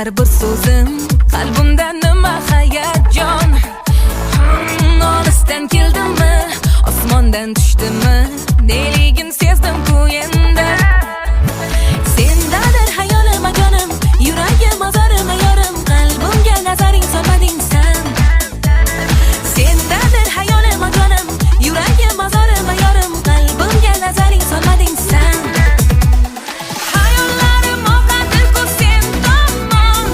har bir so'zim qalbimda nima hayajon. Olisdan keldimi, osmondan tushdimi, neligin sezdim ku endi. Sendadir hayolim jonim, yuragim ozorim yorim, qalbimga nazaring solmading sen. Sendadir hayolim jonim, yuragim ozorim yorim, qalbimga nazaring solmading sen. Hayollarim oqadi ku sen tomon,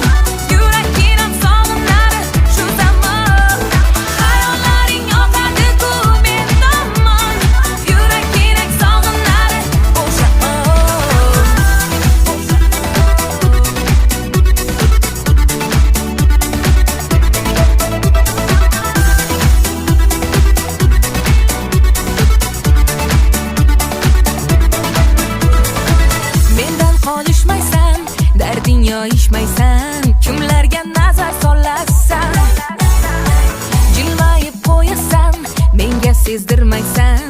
yuragim sog'inadi shu zamon. Hayollaring oqadi ku men tomon, yuragim sog'inadi o'sha mendan qolishmaysan, darding yoyishmaysan, kimlarga nazar solasan, jilmayib qo'yasan, menga sezdirmaysan.